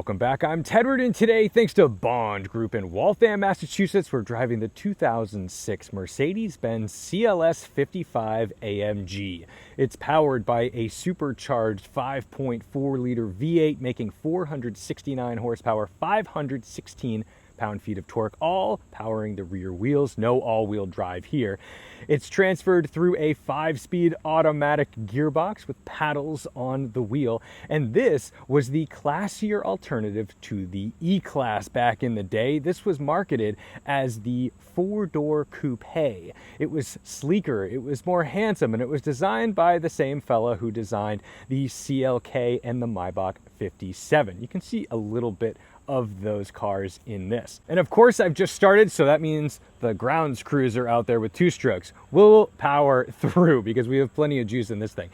Welcome back. I'm Tedward, and today, thanks to Bond Group in Waltham, Massachusetts, we're driving the 2006 Mercedes-Benz CLS55 AMG. It's powered by a supercharged 5.4-liter V8, making 469 horsepower, 516 pound-feet of torque, all powering the rear wheels. No all-wheel drive here. It's transferred through a 5-speed automatic gearbox with paddles on the wheel, and this was the classier alternative to the E-Class back in the day. This was marketed as the 4-door coupe. It was sleeker, it was more handsome, and it was designed by the same fella who designed the CLK and the Maybach 57. You can see a little bit of those cars in this. And of course, I've just started, so that means the grounds cruiser out there with 2 strokes will power through because we have plenty of juice in this thing.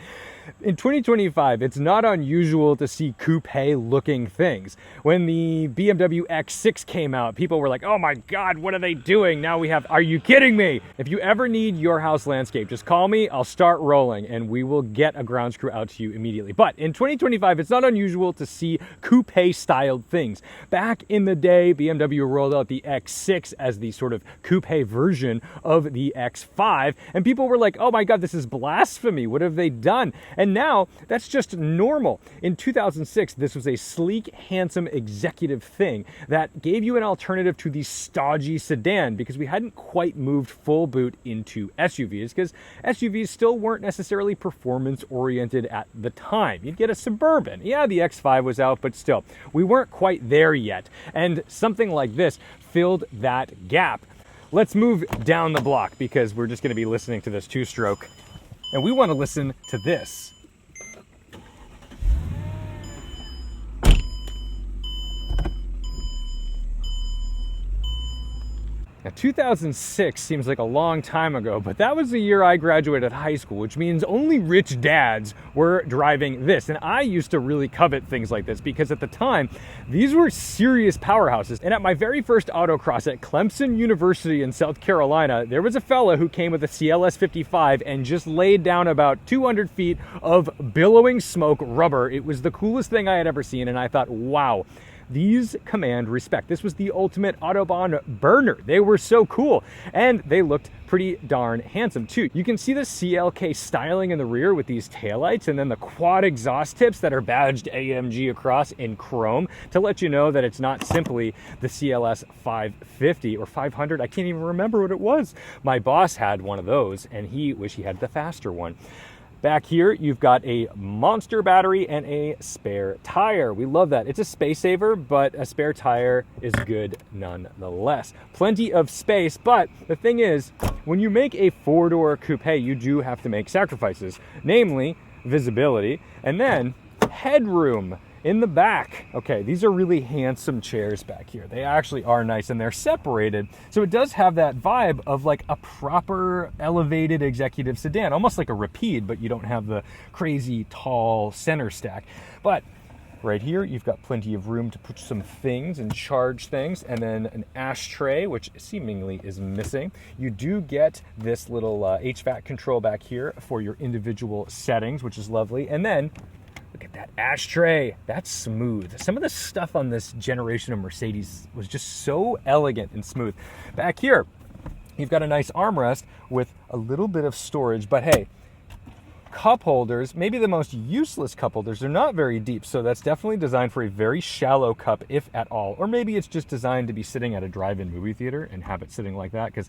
In 2025, it's not unusual to see coupe-looking things. When the BMW X6 came out, people were like, oh my God, what are they doing? Now we have, are you kidding me? If you ever need your house landscape, just call me, I'll start rolling, and we will get a grounds crew out to you immediately. But in 2025, it's not unusual to see coupe-styled things. Back in the day, BMW rolled out the X6 as the sort of coupe version of the X5, and people were like, oh my God, this is blasphemy. What have they done? And now that's just normal. In 2006, this was a sleek, handsome executive thing that gave you an alternative to the stodgy sedan because we hadn't quite moved full boot into SUVs because SUVs still weren't necessarily performance oriented at the time. You'd get a Suburban. Yeah, the X5 was out, but still, we weren't quite there yet. And something like this filled that gap. Let's move down the block because we're just going to be listening to this 2-stroke. And we want to listen to this. Now, 2006 seems like a long time ago, but that was the year I graduated high school, which means only rich dads were driving this. And I used to really covet things like this because at the time, these were serious powerhouses. And at my very first autocross at Clemson University in South Carolina, there was a fella who came with a CLS55 and just laid down about 200 feet of billowing smoke rubber. It was the coolest thing I had ever seen, and I thought, wow. These command respect. This was the ultimate Autobahn burner. They were so cool, and they looked pretty darn handsome too. You can see the CLK styling in the rear with these taillights and then the quad exhaust tips that are badged AMG across in chrome to let you know that it's not simply the CLS 550 or 500. I can't even remember what it was. My boss had one of those, and he wished he had the faster one. Back here, you've got a monster battery and a spare tire. We love that. It's a space saver, but a spare tire is good nonetheless. Plenty of space, but the thing is, when you make a 4-door coupe, you do have to make sacrifices, namely visibility, and then headroom in the back. Okay, these are really handsome chairs back here. They actually are nice, and they're separated. So it does have that vibe of like a proper elevated executive sedan, almost like a Rapide, but you don't have the crazy tall center stack. But right here, you've got plenty of room to put some things and charge things, and then an ashtray, which seemingly is missing. You do get this little HVAC control back here for your individual settings, which is lovely. And then look at that ashtray. That's smooth. Some of the stuff on this generation of Mercedes was just so elegant and smooth. Back here, you've got a nice armrest with a little bit of storage, but hey, cup holders, maybe the most useless cup holders, they're not very deep, so that's definitely designed for a very shallow cup, if at all. Or maybe it's just designed to be sitting at a drive-in movie theater and have it sitting like that, because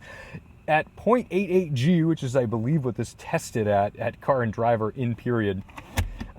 at 0.88 G, which is, I believe, what this tested at Car and Driver in period,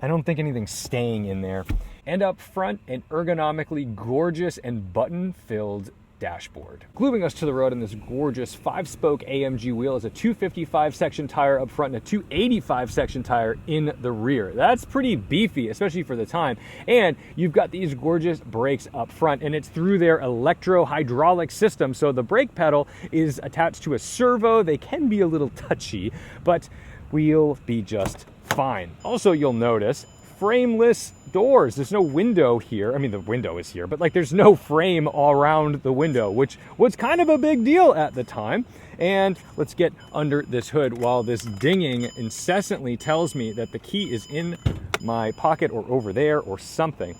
I don't think anything's staying in there. And up front, an ergonomically gorgeous and button-filled dashboard. Gluing us to the road in this gorgeous 5-spoke AMG wheel is a 255 section tire up front and a 285 section tire in the rear. That's pretty beefy, especially for the time. And you've got these gorgeous brakes up front, and it's through their electro-hydraulic system. So the brake pedal is attached to a servo. They can be a little touchy, but we'll be just fine. Also, you'll notice frameless doors. There's no window here. I mean, the window is here, but like there's no frame all around the window, which was kind of a big deal at the time. And let's get under this hood while this dinging incessantly tells me that the key is in my pocket or over there or something.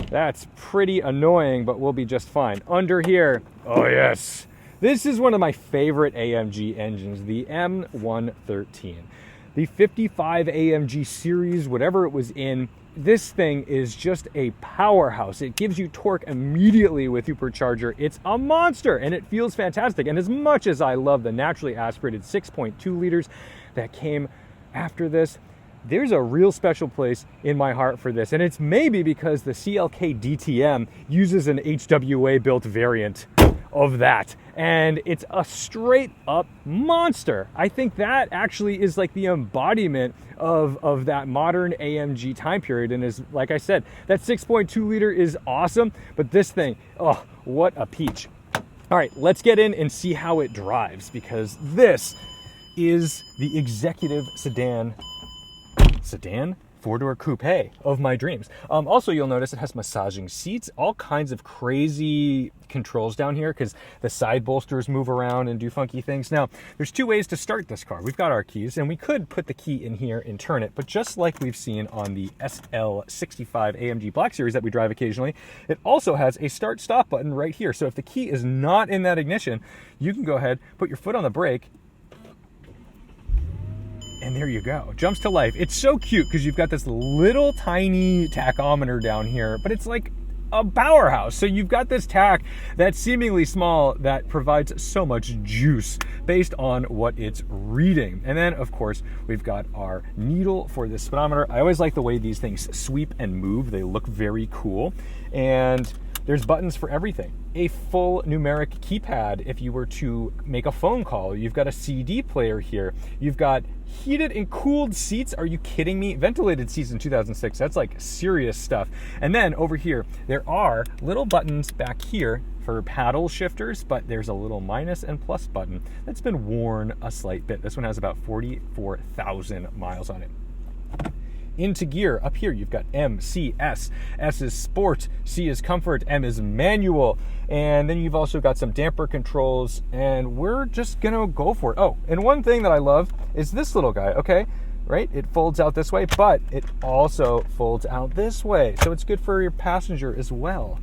That's pretty annoying, but we'll be just fine. Under here, oh yes. This is one of my favorite AMG engines, the M113. The 55 AMG series, whatever it was in, this thing is just a powerhouse. It gives you torque immediately with Supercharger. It's a monster and it feels fantastic. And as much as I love the naturally aspirated 6.2 liters that came after this, there's a real special place in my heart for this. And it's maybe because the CLK DTM uses an HWA built variant of that. And it's a straight up monster. I think that actually is like the embodiment of that modern AMG time period. And is, like I said, that 6.2 liter is awesome, but this thing, oh, what a peach. All right, let's get in and see how it drives, because this is the executive sedan four-door coupe of my dreams. Also, you'll notice it has massaging seats, all kinds of crazy controls down here because the side bolsters move around and do funky things. Now, there's two ways to start this car. We've got our keys, and we could put the key in here and turn it, but just like we've seen on the CLS55 AMG Black Series that we drive occasionally, it also has a start-stop button right here. So if the key is not in that ignition, you can go ahead, put your foot on the brake, and there you go. Jumps to life. It's so cute because you've got this little tiny tachometer down here, but it's like a powerhouse. So you've got this tach that's seemingly small that provides so much juice based on what it's reading. And then, of course, we've got our needle for the speedometer. I always like the way these things sweep and move. They look very cool. And there's buttons for everything. A full numeric keypad if you were to make a phone call. You've got a CD player here. You've got heated and cooled seats. Are you kidding me? Ventilated seats in 2006. That's like serious stuff. And then over here, there are little buttons back here for paddle shifters, but there's a little minus and plus button that's been worn a slight bit. This one has about 44,000 miles on it. Into gear, up here you've got M, C, S. S is sport, C is comfort, M is manual. And then you've also got some damper controls, and we're just gonna go for it. Oh, and one thing that I love is this little guy, okay? Right? It folds out this way, but it also folds out this way. So it's good for your passenger as well.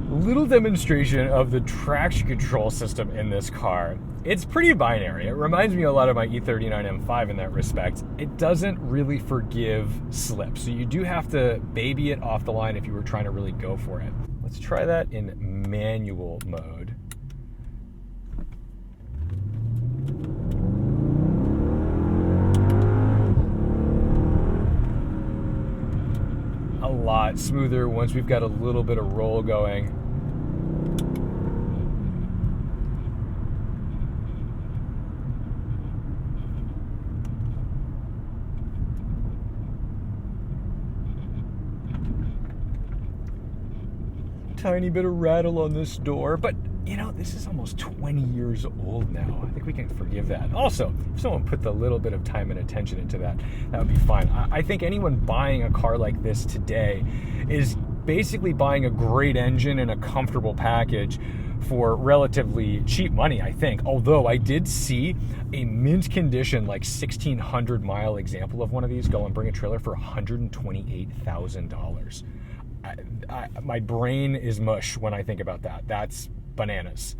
Little demonstration of the traction control system in this car. It's pretty binary. It reminds me a lot of my E39 M5 in that respect. It doesn't really forgive slip, so you do have to baby it off the line if you were trying to really go for it. Let's try that in manual mode. A lot smoother once we've got a little bit of roll going. Tiny bit of rattle on this door, but you know, this is almost 20 years old now. I think we can forgive that. Also, if someone put the little bit of time and attention into that, that would be fine. I think anyone buying a car like this today is basically buying a great engine and a comfortable package for relatively cheap money, I think. Although I did see a mint condition, like 1,600 mile example of one of these go and bring a trailer for $128,000. My brain is mush when I think about that. That's bananas.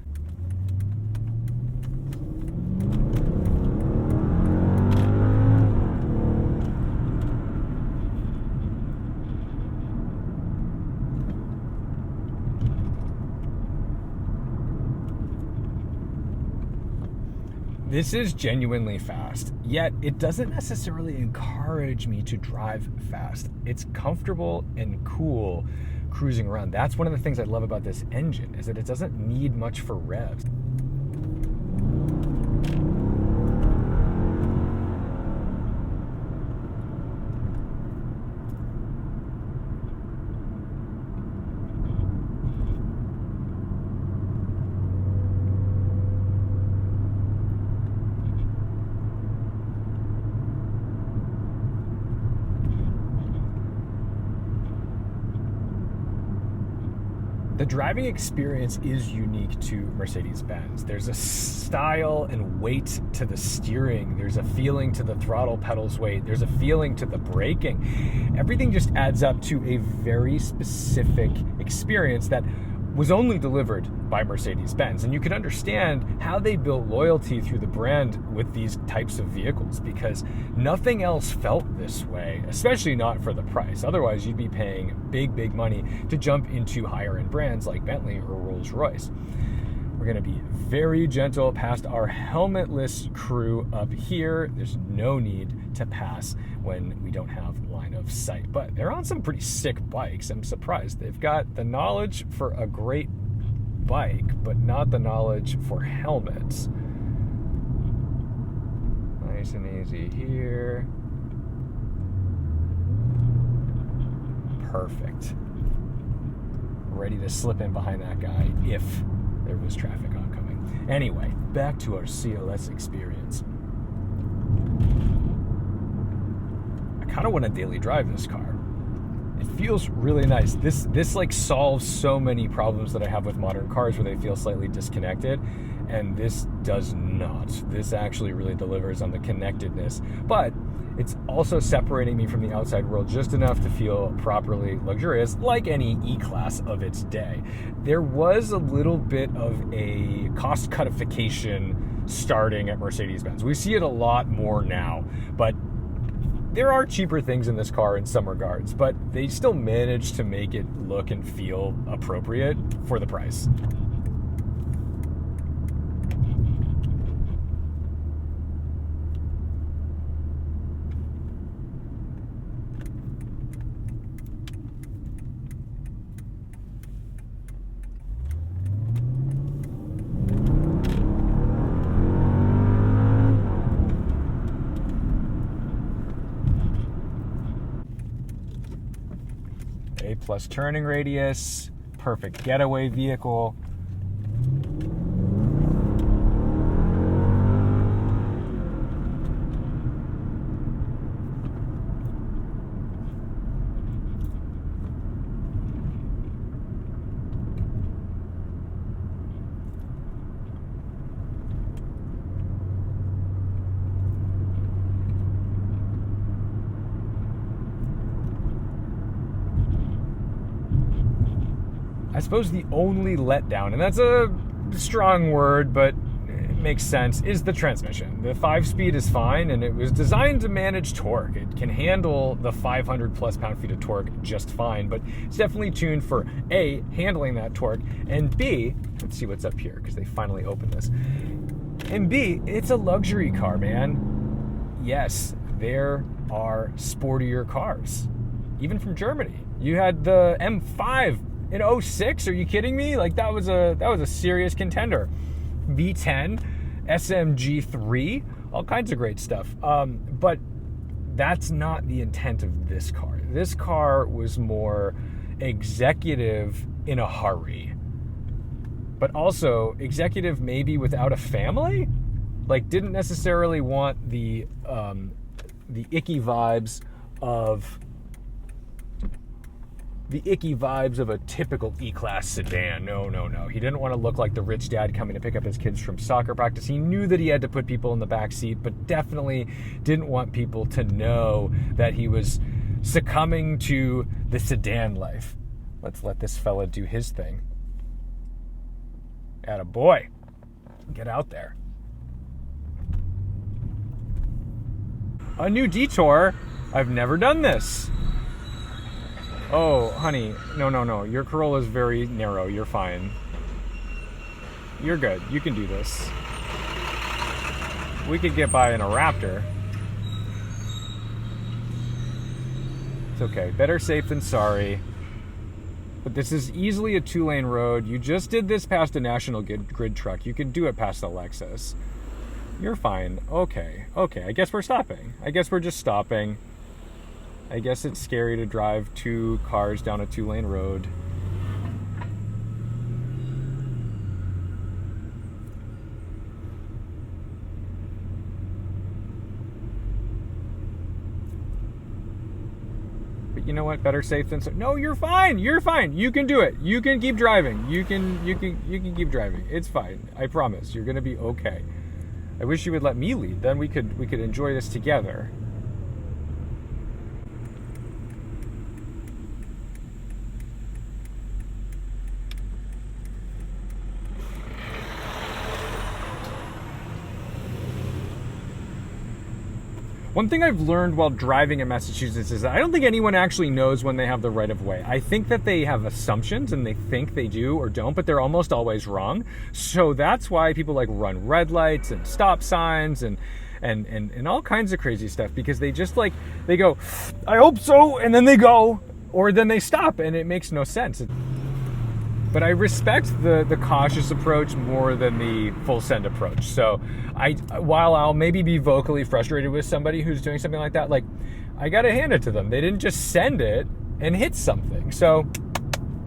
This is genuinely fast, yet it doesn't necessarily encourage me to drive fast. It's comfortable and cool cruising around. That's one of the things I love about this engine, is that it doesn't need much for revs. The driving experience is unique to Mercedes-Benz. There's a style and weight to the steering. There's a feeling to the throttle pedal's weight. There's a feeling to the braking. Everything just adds up to a very specific experience that was only delivered by Mercedes-Benz. And you can understand how they built loyalty through the brand with these types of vehicles, because nothing else felt this way, especially not for the price. Otherwise, you'd be paying big money to jump into higher end brands like Bentley or Rolls-Royce. We're going to be very gentle past our helmetless crew up here. There's no need to pass when we don't have line of sight. But they're on some pretty sick bikes. I'm surprised. They've got the knowledge for a great bike, but not the knowledge for helmets. Nice and easy here. Perfect. Ready to slip in behind that guy if there was traffic oncoming. Anyway, back to our CLS experience. I kind of want to daily drive this car. It feels really nice. This like solves so many problems that I have with modern cars where they feel slightly disconnected, and this does not. This actually really delivers on the connectedness, but it's also separating me from the outside world just enough to feel properly luxurious, like any E-Class of its day. There was a little bit of a cost cutification starting at Mercedes-Benz. We see it a lot more now, but there are cheaper things in this car in some regards, but they still manage to make it look and feel appropriate for the price. A+ turning radius, perfect getaway vehicle. I suppose the only letdown, and that's a strong word, but it makes sense, is the transmission. The 5-speed is fine, and it was designed to manage torque. It can handle the 500 plus pound-feet of torque just fine, but it's definitely tuned for A, handling that torque, and B, let's see what's up here, because they finally opened this, and B, it's a luxury car, man. Yes, there are sportier cars, even from Germany. You had the M5 in 06, are you kidding me? Like that was a serious contender. V10, SMG3, all kinds of great stuff. But that's not the intent of this car. This car was more executive in a hurry, but also executive maybe without a family. Like didn't necessarily want the icky vibes of a typical E-Class sedan. No. He didn't want to look like the rich dad coming to pick up his kids from soccer practice. He knew that he had to put people in the back seat, but definitely didn't want people to know that he was succumbing to the sedan life. Let's let this fella do his thing. Attaboy. Get out there. A new detour. I've never done this. Oh, honey, no. Your Corolla is very narrow. You're fine. You're good. You can do this. We could get by in a Raptor. It's okay. Better safe than sorry. But this is easily a 2-lane road. You just did this past a National Grid truck. You can do it past a Lexus. You're fine. Okay. I guess we're stopping. I guess we're just stopping. I guess it's scary to drive 2 cars down a 2-lane road. But you know what, better safe than sorry. No, you're fine. You're fine. You can do it. You can keep driving. You can keep driving. It's fine. I promise. You're gonna be okay. I wish you would let me lead. Then we could enjoy this together. One thing I've learned while driving in Massachusetts is that I don't think anyone actually knows when they have the right of way. I think that they have assumptions and they think they do or don't, but they're almost always wrong. So that's why people like run red lights and stop signs and all kinds of crazy stuff, because they just like, they go, I hope so, and then they go, or then they stop, and it makes no sense. But I respect the cautious approach more than the full send approach. So while I'll maybe be vocally frustrated with somebody who's doing something like that, like, I gotta hand it to them. They didn't just send it and hit something. So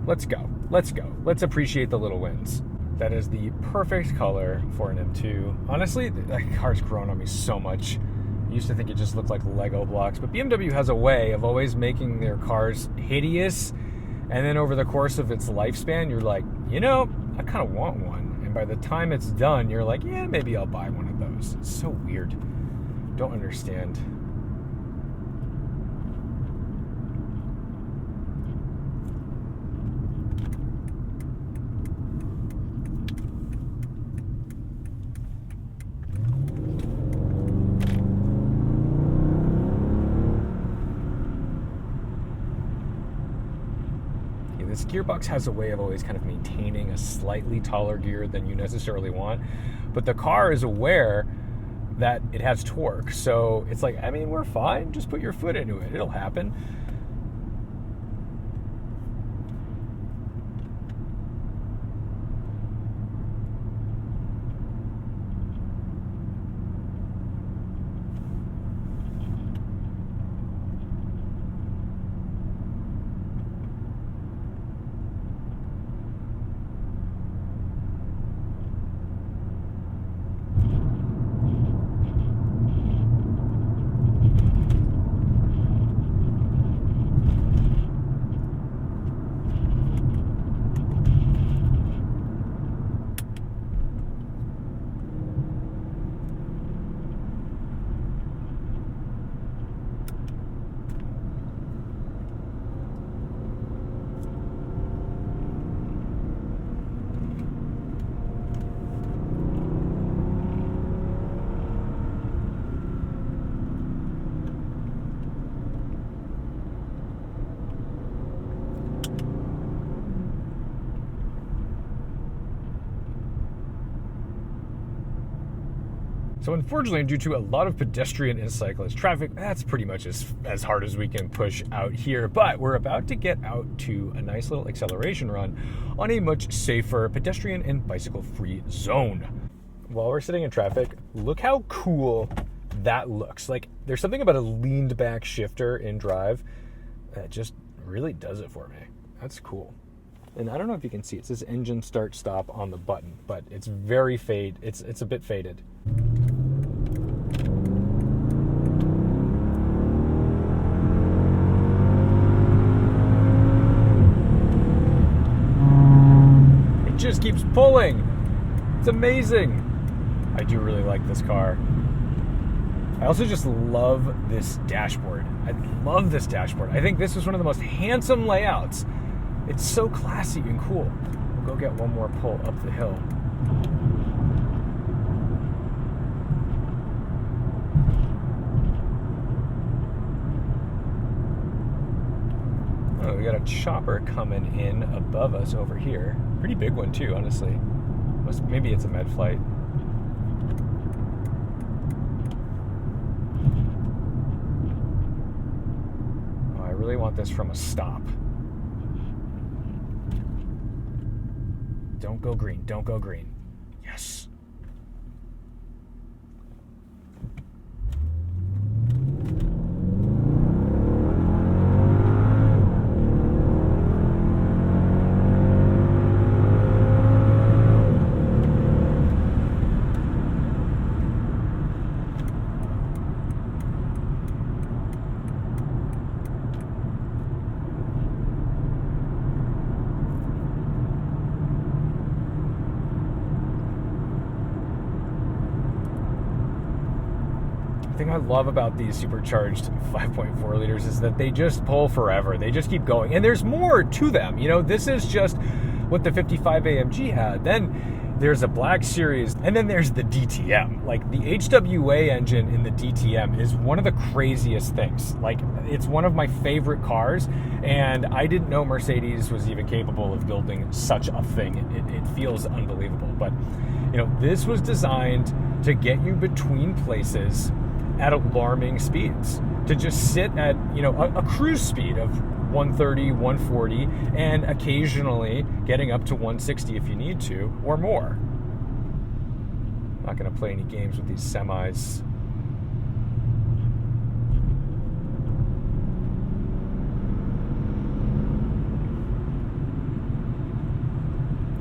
let's go. Let's appreciate the little wins. That is the perfect color for an M2. Honestly, that car's grown on me so much. I used to think it just looked like Lego blocks, but BMW has a way of always making their cars hideous. And then over the course of its lifespan, you're like, you know, I kind of want one. And by the time it's done, you're like, yeah, maybe I'll buy one of those. It's so weird. Don't understand. This gearbox has a way of always kind of maintaining a slightly taller gear than you necessarily want, but the car is aware that it has torque. So it's like, I mean, we're fine. Just put your foot into it. It'll happen. So unfortunately, due to a lot of pedestrian and cyclist traffic, that's pretty much as hard as we can push out here. But we're about to get out to a nice little acceleration run on a much safer pedestrian and bicycle-free zone. While we're sitting in traffic, look how cool that looks. Like, there's something about a leaned back shifter in drive that just really does it for me. That's cool. And I don't know if you can see, it says engine start stop on the button, but it's very fade. It's a bit faded. It just keeps pulling. It's amazing. I do really like this car. I also just love this dashboard. I love this dashboard. I think this is one of the most handsome layouts. It's so classy and cool. We'll go get one more pull up the hill. Oh, we got a chopper coming in above us over here. Pretty big one too, honestly. Maybe it's a med flight. Oh, I really want this from a stop. Don't go green. Don't go green. Yes. thing I love about these supercharged 5.4 liters is that they just pull forever. They just keep going. And there's more to them. You know, this is just what the 55 AMG had. Then there's a Black Series, and then there's the DTM. Like, the HWA engine in the DTM is one of the craziest things. Like, it's one of my favorite cars, and I didn't know Mercedes was even capable of building such a thing. It feels unbelievable. But, you know, this was designed to get you between places at alarming speeds, to just sit at, you know, a cruise speed of 130, 140, and occasionally getting up to 160 if you need to, or more. I'm not going to play any games with these semis.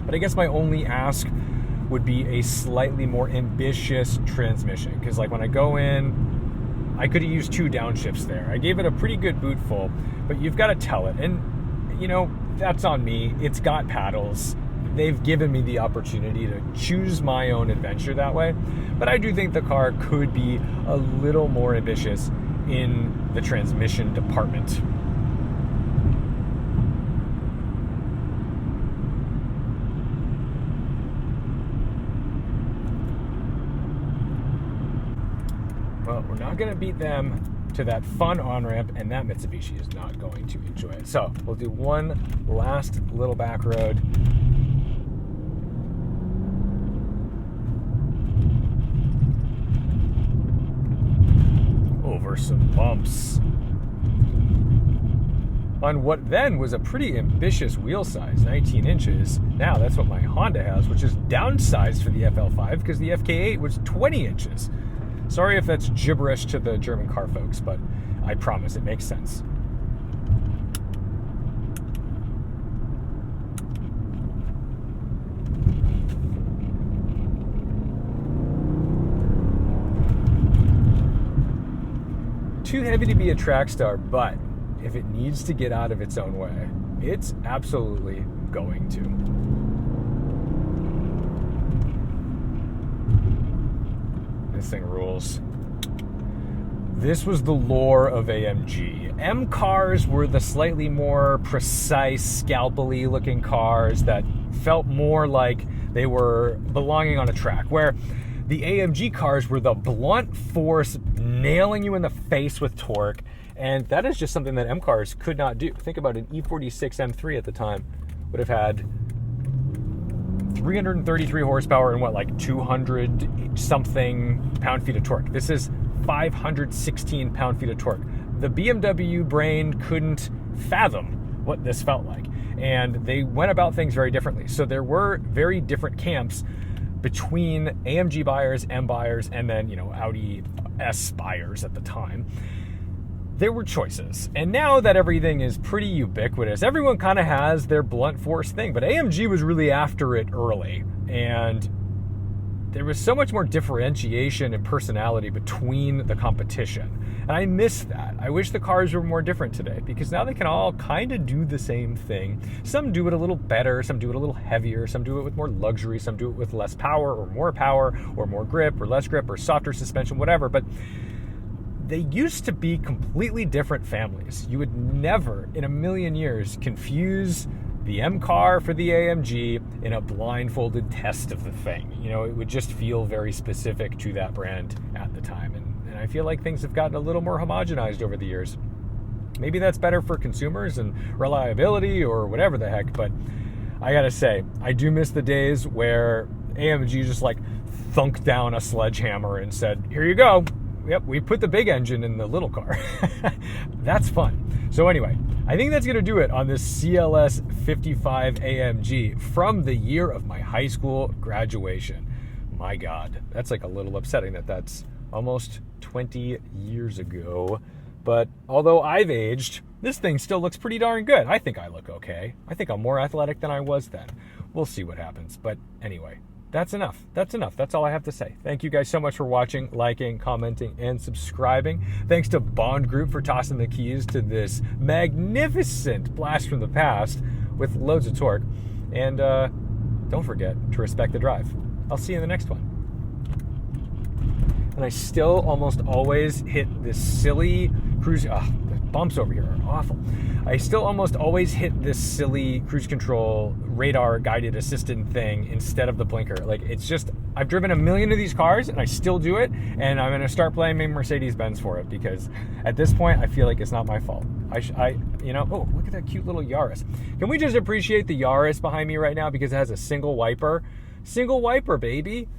But I guess my only ask would be a slightly more ambitious transmission, because like when I go in, I could have used 2 downshifts there. I gave it a pretty good boot full, but you've got to tell it. And, you know, that's on me. It's got paddles. They've given me the opportunity to choose my own adventure that way. But I do think the car could be a little more ambitious in the transmission department. Well, we're not going to beat them to that fun on-ramp, and that Mitsubishi is not going to enjoy it. So we'll do one last little back road. Over some bumps. On what then was a pretty ambitious wheel size, 19 inches. Now that's what my Honda has, which is downsized for the FL5 because the FK8 was 20 inches. Sorry if that's gibberish to the German car folks, but I promise it makes sense. Too heavy to be a track star, but if it needs to get out of its own way, it's absolutely going to. This thing rules. This was the lore of AMG. M cars were the slightly more precise, scalpely looking cars that felt more like they were belonging on a track, where the AMG cars were the blunt force nailing you in the face with torque, and that is just something that M cars could not do. Think about an E46 M3 at the time would have had 333 horsepower and what, like 200 something pound-feet of torque. This is 516 pound-feet of torque. The BMW brain couldn't fathom what this felt like, and they went about things very differently. So there were very different camps between AMG buyers, M buyers, and then, you know, Audi S buyers at the time. There were choices. And now that everything is pretty ubiquitous, everyone kind of has their blunt force thing, but AMG was really after it early, and there was so much more differentiation and personality between the competition. And I miss that. I wish the cars were more different today, because now they can all kind of do the same thing. Some do it a little better, some do it a little heavier, some do it with more luxury, some do it with less power or more grip or less grip or softer suspension, whatever. But they used to be completely different families. You would never in a million years confuse the M car for the AMG in a blindfolded test of the thing. You know, it would just feel very specific to that brand at the time. And I feel like things have gotten a little more homogenized over the years. Maybe that's better for consumers and reliability or whatever the heck, but I gotta say, I do miss the days where AMG just like thunked down a sledgehammer and said, here you go. Yep, we put the big engine in the little car. That's fun. So anyway, I think that's going to do it on this CLS55 AMG from the year of my high school graduation. My God, that's like a little upsetting that that's almost 20 years ago. But although I've aged, this thing still looks pretty darn good. I think I look okay. I think I'm more athletic than I was then. We'll see what happens. But anyway, that's enough. That's enough. That's all I have to say. Thank you guys so much for watching, liking, commenting, and subscribing. Thanks to Bond Group for tossing the keys to this magnificent blast from the past with loads of torque. And don't forget to respect the drive. I'll see you in the next one. and I still almost always hit this silly cruise. The bumps over here are awful. I still almost always hit this silly cruise control radar guided assistant thing instead of the blinker. Like, it's just, I've driven a million of these cars and I still do it, and I'm gonna start blaming Mercedes-Benz for it, because at this point I feel like it's not my fault. Oh, look at that cute little Yaris. Can we just appreciate the Yaris behind me right now, because it has a single wiper? Single wiper, baby.